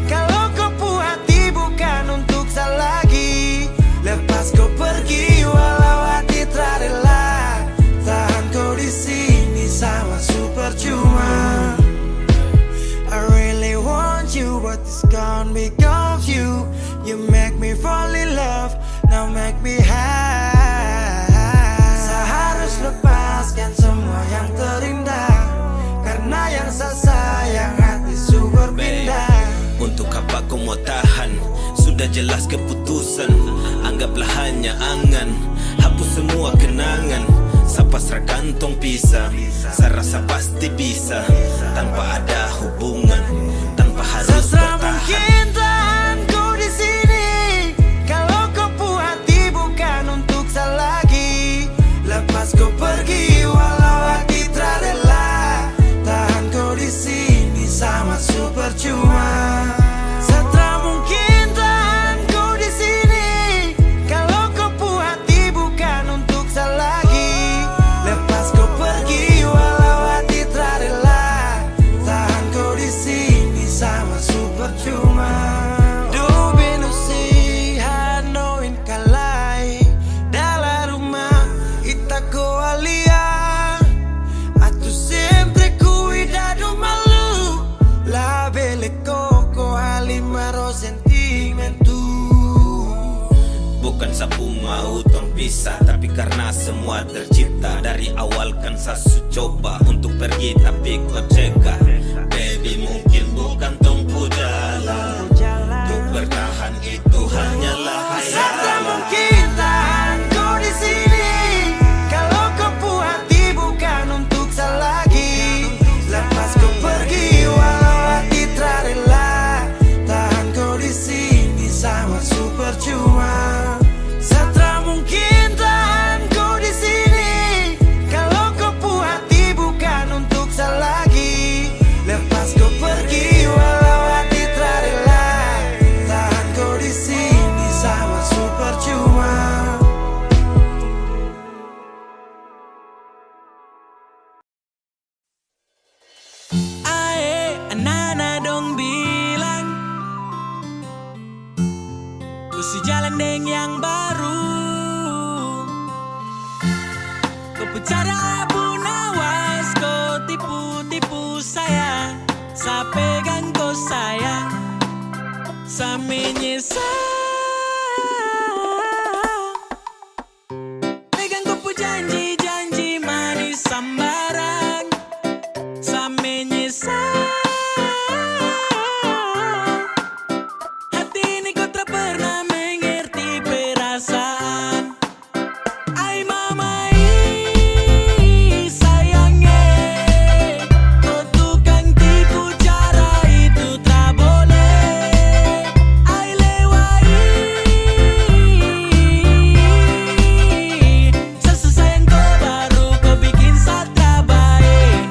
Kalau kau hati bukan untuk saya lagi. Lepas kau pergi walau hati tak rela. Tahan kau di sini sama super cuma. I really want you, but it's gone because you. You make me fall in love, now make me high. Saya harus lepaskan semua yang terindah, karena yang saya sayang hati su berpindah.
Untuk apa kau mau tahan? Sudah jelas keputusan. Anggaplah hanya angan, hapus semua kenangan. Sapasrah kantong pisah. Saya rasa pasti bisa, tanpa ada hubungan, tanpa harus
Satra
bertahan.
mungkin tahan ku di sini. Kalau kau hati bukan untuk saya lagi. Lepas kau pergi walau hati tak rela. Tahan kau di sini sama super cuma. Satra mungkin tahan ku di sini. Kalau kau hati bukan untuk saya lagi. Lepas kau pergi walau hati tak rela. Tahan kau di sini sama super cuma. Dubi nusihan noin kalai. Dalam rumah ita ko alia. Atu sempre cuidado malu. La belle coco alimaro sentimentu.
Bukan sapu mau tong bisa, tapi karena semua tercipta. Dari awal kan sasu coba untuk pergi tapi kau cegah. Baby mungkin bukan tempuh jalan, untuk bertahan itu hanyalah
Tak
hayalan.
mungkin tahan kau di sini kalau kau puas hati bukan untuk selagi. Lepas kau pergi walau hati tak rela. Tahan kau di sini sama super percuma. Tak mungkin tahan kau di sini kalau kau puas hati bukan untuk selagi. Lepas kau pergi walau hati tak rela. Tahan kau di sini sama super percuma.
Ae, anak-anak dong bilang ku sejalan dengan yang baru. Kau bicara abu nawas, kau tipu-tipu saya. Saya pegang kau sayang, saya menyesal. Pegang kau pu janji-janji manis sambaran, saya menyesal. Hati ini kau tak pernah mengerti perasaan. Ai mamai sayangnya, kau tukang tipu cara itu tak boleh. Ai lewai, sesayang kau baru kau bikin saya baik.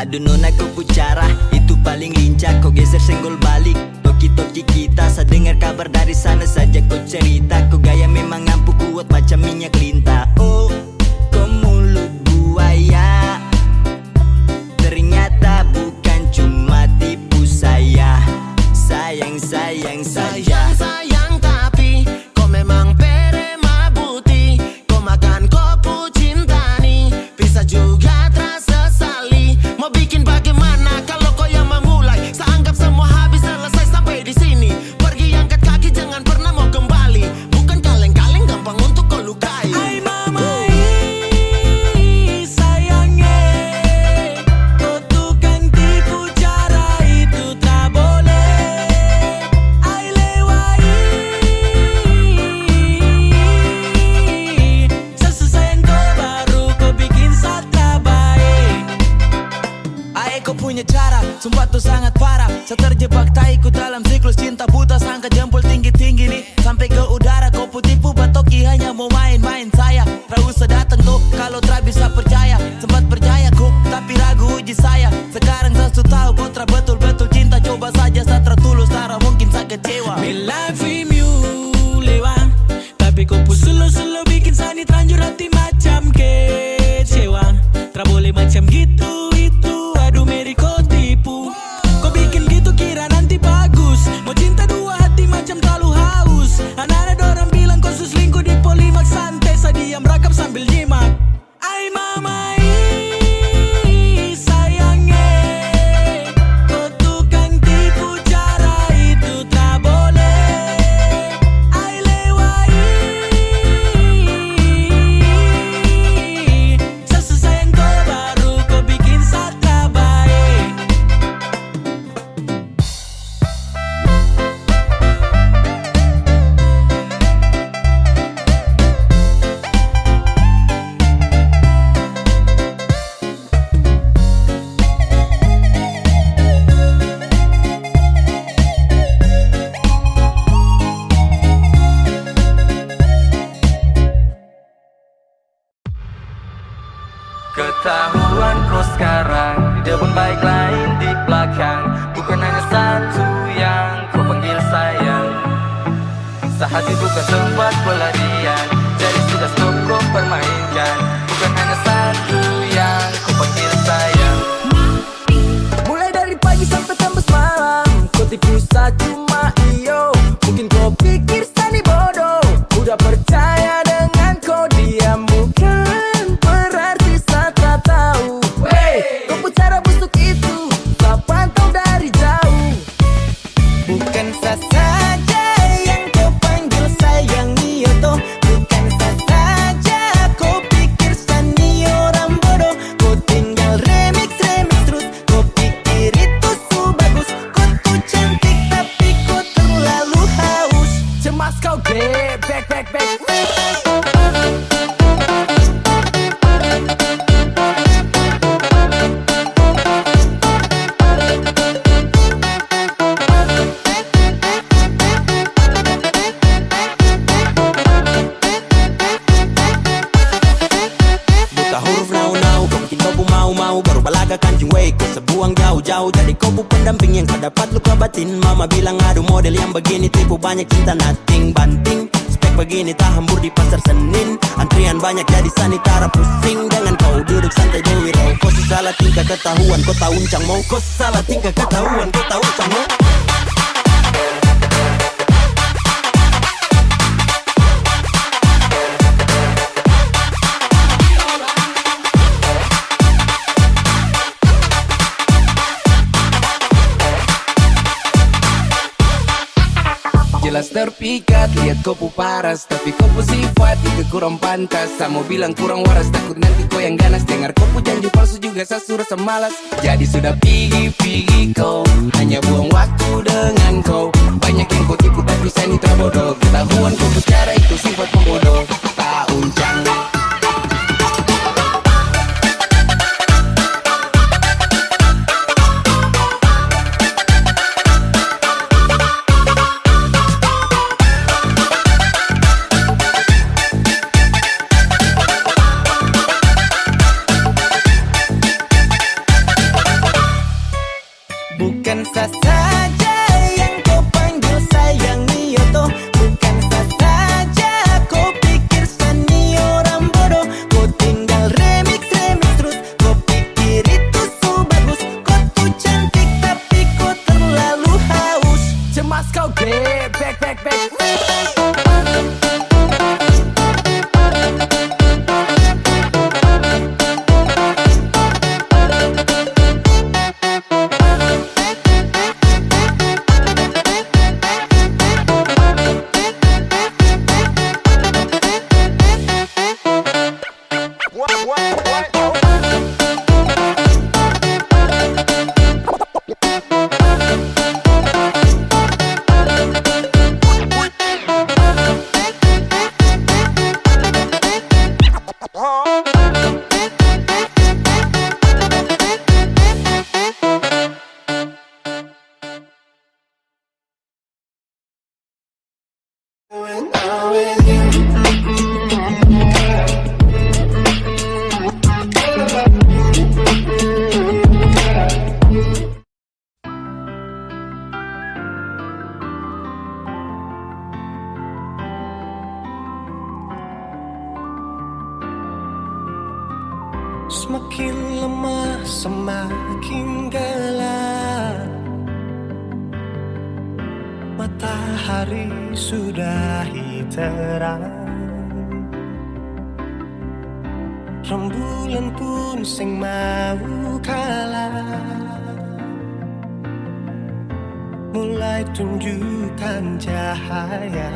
Aduh nona kau pucara itu paling lincah. Kau geser senggol balik, toki-toki kita. Saya dengar kabar dari sana saja kau cerita. Kau gaya memang ampuh kuat macam minyak lintah. Oh, kau mulut buaya, ternyata bukan cuma tipu saya. Sayang, sayang saja.
Sayang tapi kau memang pere mabuti. Kau makan kopu cinta nih, bisa juga terasa sali. Mau bikin bagaimana kalau kau yang memulai? Saya anggap semua habis selesai sampai di sini. Pergi angkat kaki jangan pernah mau kembali. Bukan kaleng-kaleng gampang untuk kau lukai.
Ai mamai sayangnya, kau tukang tipu cara itu tak boleh. Ai lewai, sesayang kau baru kau bikin saya baik. Ai kau punya cara, sumpah tuh sangat parah. Saya terjebak taiku dalam siklus cinta buta. Sangka jempol tinggi-tinggi nih sampai ke udara. Kau putipu batoki hanya mau main-main saya. Tak usah datang tuh kalau tak bisa percaya. Sempat percaya ku tapi ragu uji saya. Sekarang saya sudah tahu kau tak betul-betul cinta. Coba saja saya tertulus, tak mungkin saya kecewa. Me love you lewat, tapi kau pun selo-selo bikin saya terlanjur hati macam kecewa. Tak boleh macam gitu itu, aduh Mary kau tipu. Kau bikin gitu kira nanti bagus. Mau cinta dua hati macam terlalu haus. Anak-anak dorang bilang kau selingkuh di Polimak. Santai saya diam rakap sambil nyimak. Ai mamai sayangnya, kau tukang tipu cara itu tak boleh. Ai lewai, sesayang kau baru kau bikin saya baik.
Ketahuan kau sekarang di depan baik lain di belakang. Bukan hanya satu yang kau panggil sayang. Sehati bukan tempat pelarian, jadi sudah stop kau permainkan. Bukan hanya satu yang kau panggil sayang.
Mulai dari pagi sampai
tipu cuma iyo. Mungkin kau pikir sani bodoh, udah percaya denganku. Diam bukan berarti saya tak tahu. Kau pun cara busuk itu, tak pantau dari jauh. Bukan saya saja yang kau panggil sayang iyo toh. Bukan saya saja kau pikir sani orang bodoh. Kau tinggal remix terus. Kau pikir itu su bagus. Kau tuh cantik tapi kau terlalu haus. Cemas kau back.
Buta huruf now kau bikin kau mau baru balaga kancing way. Kau sebuang jauh-jauh jadi kau pendamping yang kau dapat luka batin. Mama bilang aduh model yang begini tipu banyak cinta nothing banting. Spek begini tak hambur di pasar Senin. Antrian banyak jadi sanitara pusing. Jangan kau duduk santai dewi row. Kau salah tingkah ketahuan kau tak uncang mau. Kau salah tingkah ketahuan kau tak uncang mau.
Jelas terpikat, lihat kau pu paras. Tapi kau pu sifat itu kurang pantas. Saya mau bilang kurang waras, takut nanti kau yang ganas. Dengar kau pu janji palsu juga saya rasa malas. Jadi sudah pergi kau, hanya buang waktu dengan kau. Banyak yang kau tipu tapi saya ini terbodoh. Ketahuan kau bicara itu sifat pembodoh. Tak uncang. Bukan saya saja yang kau panggil sayang iyo toh. Bukan saya saja kau pikir sani orang bodoh. Kau tinggal remix terus. Kau pikir itu su bagus. Kau tuh cantik tapi kau terlalu haus. Cemas kau back.
Semakin lemah, semakin gelap. Matahari sudah terang. Rembulan pun sing mau kalah. Mulai tunjukkan cahaya.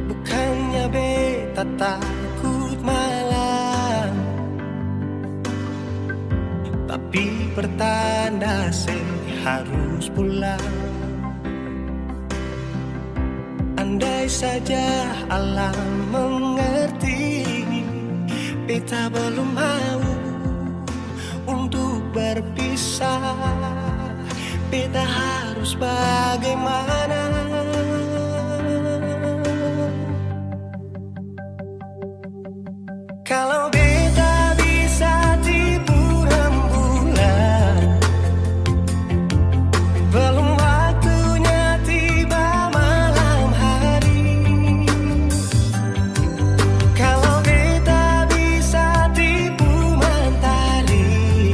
Bukannya beta takut malam, tapi pertanda saya harus pulang. Andai saja alam mengerti, beta belum mau untuk berpisah. Beta harus bagaimana? Kalau beta bisa tipu rembulan, belum waktunya tiba malam hari. Kalau beta bisa tipu mentari,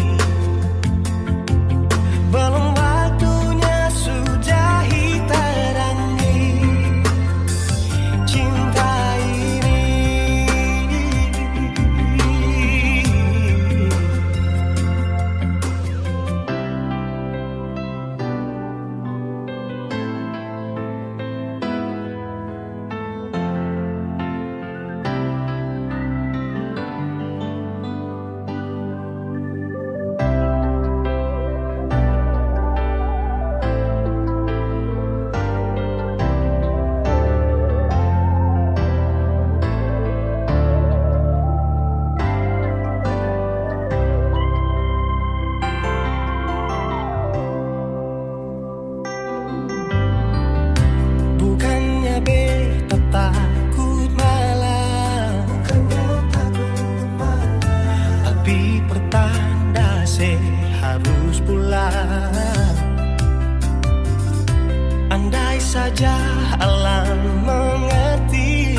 saja alam mengerti.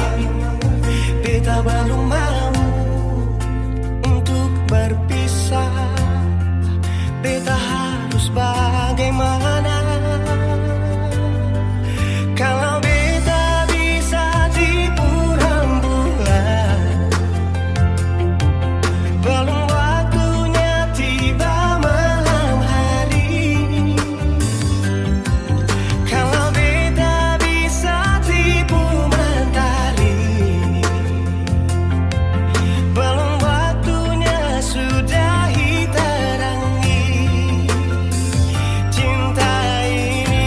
Beta belum mau untuk berpisah. Beta harus bagaimana kalau beta bisa tipu rembulan? Belum waktunya tiba malam hari. Kalau beta bisa tipu mentari, belum waktunya sudahi terangi cinta ini.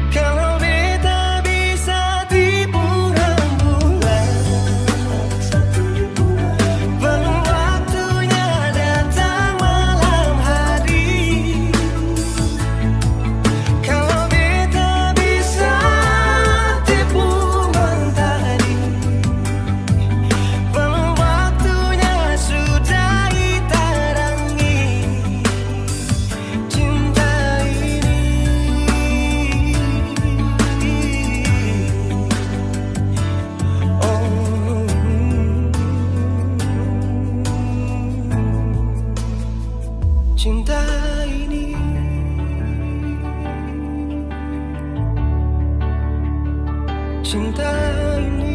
Kalau beta bisa tipu rembulan, belum waktunya datang malam hari. Kalau beta bisa tipu mentari, belum waktunya sudahi terangi cinta ini. Cinta ini, cinta ini.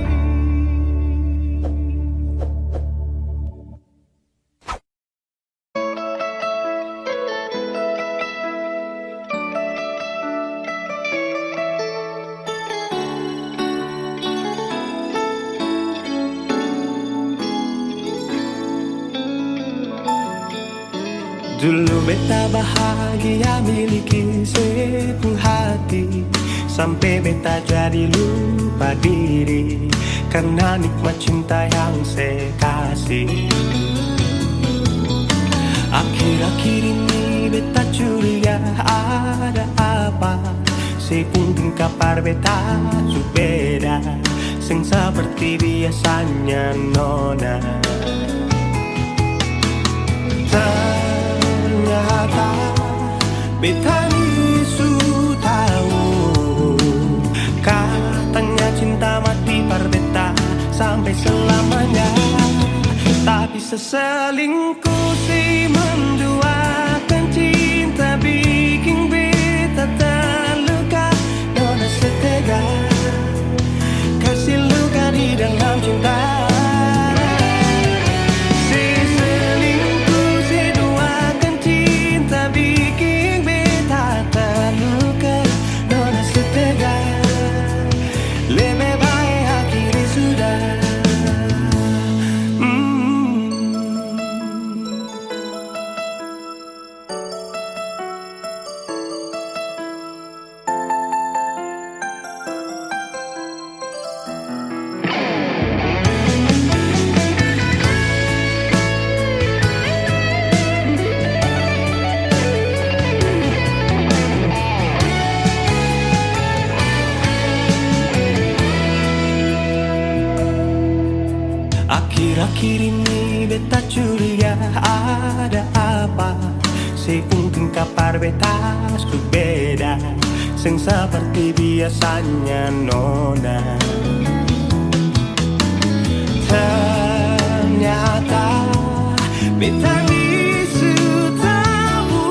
Dulu beta bahagia miliki sepenuh hati, sampai beta jadi lupa diri karena nikmat cinta yang saya kasih. Akhir-akhir ini beta curiga ada apa, sepungkin kapar beta su beda, sing seperti biasanya nona. Ternyata beta ni su tahu, katanya cinta mati par beta sampai selamanya. Tapi seselingkuh si menduakan cinta bikin beta terluka. Nona setega kasih luka di dalam cinta. Lebih baik akhiri sudah. Akhir-akhir ini beta curiga ada apa, sepungkin kapar beta su beda, sing seperti biasanya nona. Ternyata beta bisu tahu,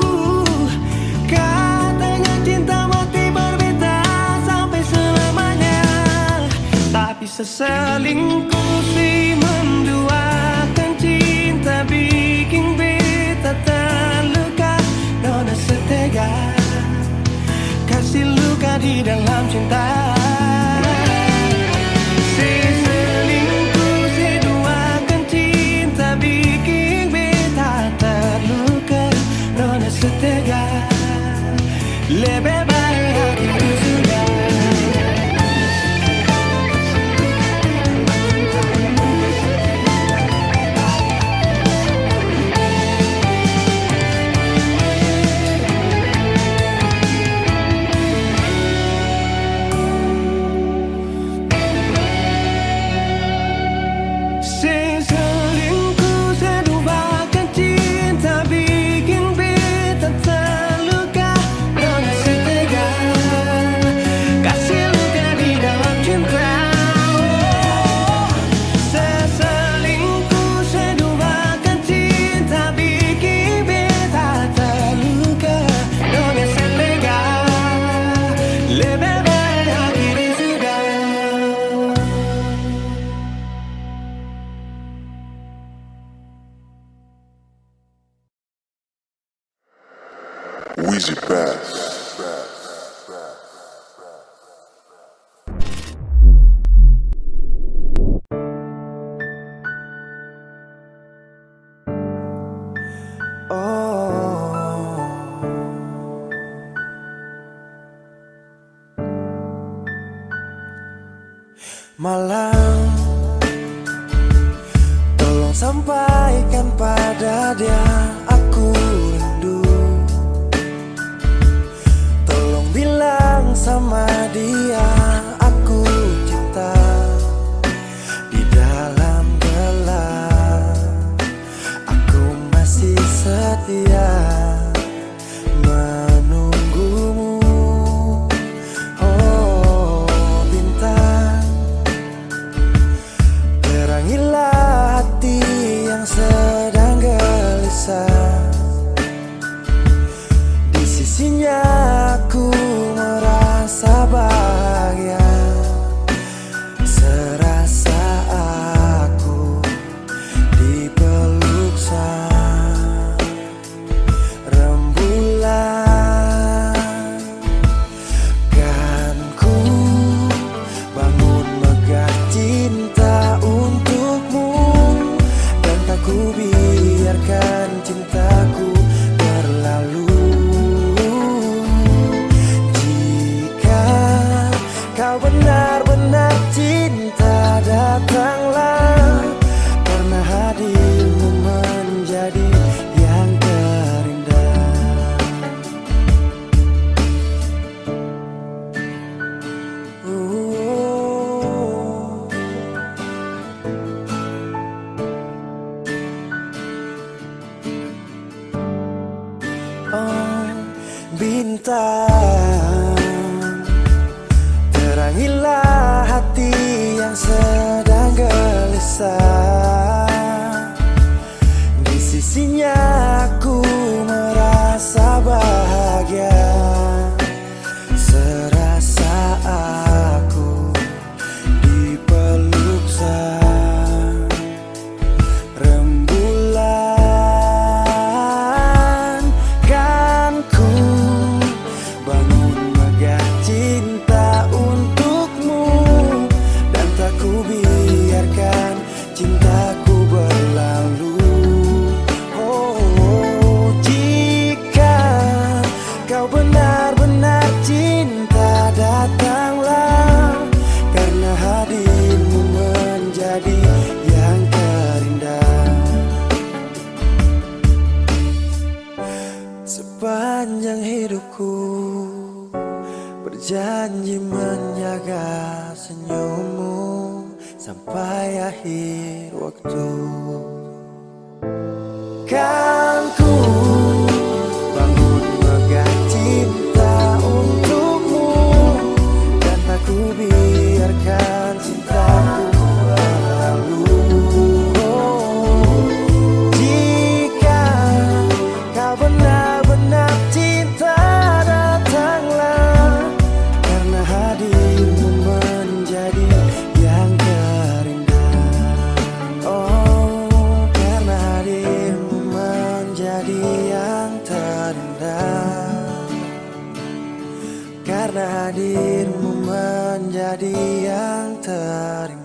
katanya cinta mati berbeda sampai selamanya. Tapi seselingkuh si menduakan cinta bikin beta terluka. Nona setega kasih luka di dalam cinta. Seselingkuh si duakan cinta bikin beta terluka. Nona setega lebih baik akhiri sudah. malam. Tolong sampaikan pada dia aku rindu. Tolong bilang sama dia aku cinta. Di dalam gelap aku masih setia menunggumu. Oh bintang, terangilah hati yang sedang gelisah. Di sisinya aku merasa bahagia, serasa aku dipeluk sang rembulan. Kan ku bangun megah cinta untukmu, dan tak ku biarkan cintaku berlalu. Jika kau benar-benar cinta, datanglah, karena hadirmu menjadi yang terindah. Oh bintang, terangilah hati yang sedang gelisah. Di sisinya aku merasa bahagia, serasa aku dipeluk sang rembulan. Kan ku bangun megah cinta untukmu, dan tak ku biarkan cintaku berlalu. Oh jika kau benar-benar cinta, datanglah, karena hadirmu menjadi yang terindah. Sepanjang hidupku berjanji menjaga senyummu sampai akhir waktu. Kan ku bangun megah cinta untukmu, dan tak ku biarkan cintaku berlalu. Oh, jika kau benar-benar cinta, datanglah, karena hadirmu menjadi yang terindah. Oh, karena hadirmu menjadi yang terindah. Karena hadirmu menjadi yang terindah.